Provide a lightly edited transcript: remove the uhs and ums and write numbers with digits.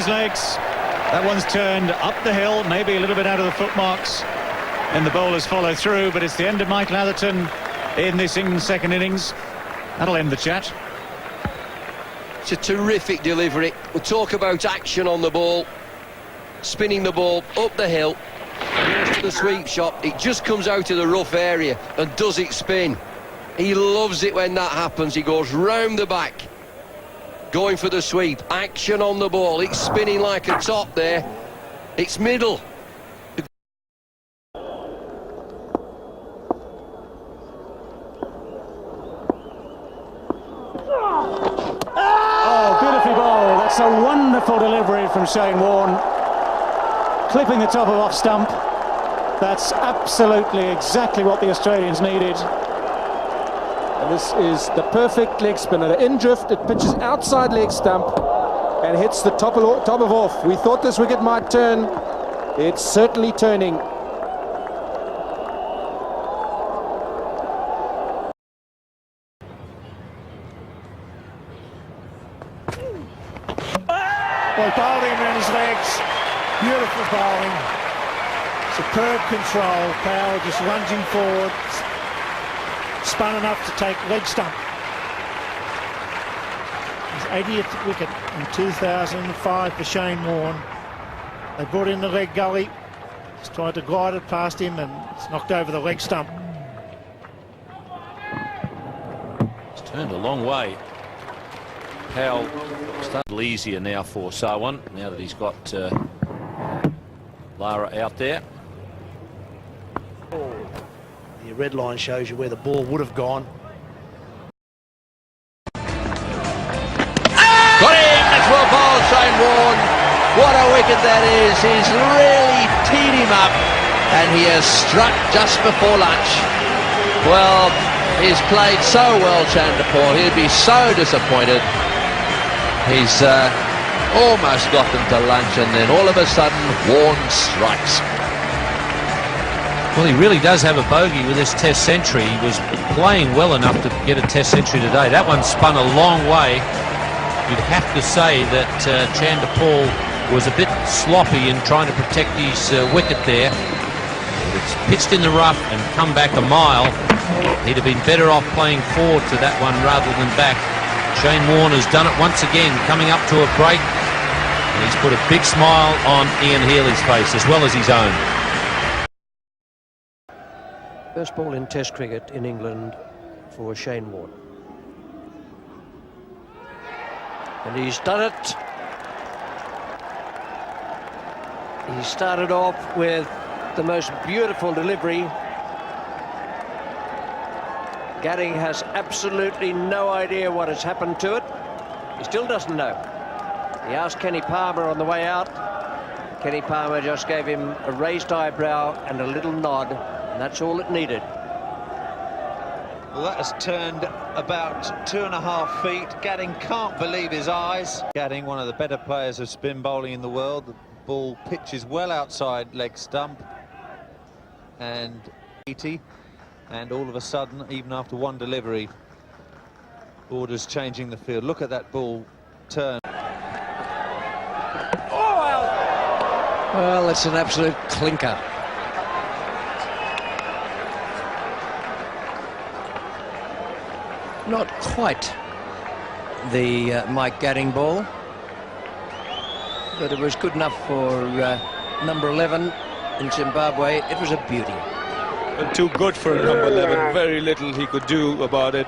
his legs. That one's turned up the hill, maybe a little bit out of the footmarks, and the bowlers follow through, but it's the end of Michael Atherton in this second innings. That'll end the chat. It's a terrific delivery. We'll talk about action on the ball. Spinning the ball up the hill. Goes to the sweep shot. It just comes out of the rough area and does it spin. He loves it when that happens. He goes round the back, going for the sweep. Action on the ball. It's spinning like a top there. It's middle. Oh, beautifully bowled. That's a wonderful delivery from Shane Warne. Clipping the top of off stump. That's absolutely exactly what the Australians needed. And this is the perfect leg spinner. In drift, it pitches outside leg stump and hits the top of off. We thought this wicket might turn. It's certainly turning. Well, bowled him around his legs. Beautiful bowling. Superb control. Powell just lunging forward. Spun enough to take leg stump. His 80th wicket in 2005 for Shane Warne. They brought in the leg gully. Just tried to glide it past him and it's knocked over the leg stump. It's turned a long way. Powell started easier now for Sarwan, now that he's got Lara out there. The red line shows you where the ball would have gone. Got him! That's well bowled, Shane Warne. What a wicket that is. He's really teed him up and he has struck just before lunch. Well, he's played so well, Chanderpaul. He'd be so disappointed. He's almost got them to lunch and then all of a sudden Warne strikes. Well, he really does have a bogey with this test century. He was playing well enough to get a test century today. That one spun a long way. You'd have to say that Chanderpaul was a bit sloppy in trying to protect his wicket there. It's pitched in the rough and come back a mile. He'd have been better off playing forward to that one rather than back. Shane Warne has done it once again, coming up to a break. And he's put a big smile on Ian Healy's face, as well as his own. First ball in Test cricket in England for Shane Warne. And he's done it. He started off with the most beautiful delivery. Gatting has absolutely no idea what has happened to it. He still doesn't know. He asked Kenny Palmer on the way out. Kenny Palmer just gave him a raised eyebrow and a little nod, and that's all it needed. Well, that has turned about 2.5 feet. Gatting can't believe his eyes. Gatting, one of the better players of spin bowling in the world. The ball pitches well outside leg stump. And 80. And all of a sudden, even after one delivery, orders changing the field. Look at that ball turn. Well, it's an absolute clinker. Not quite the Mike Gatting ball, but it was good enough for number 11 in Zimbabwe. It was a beauty. Too good for number 11. Very little he could do about it.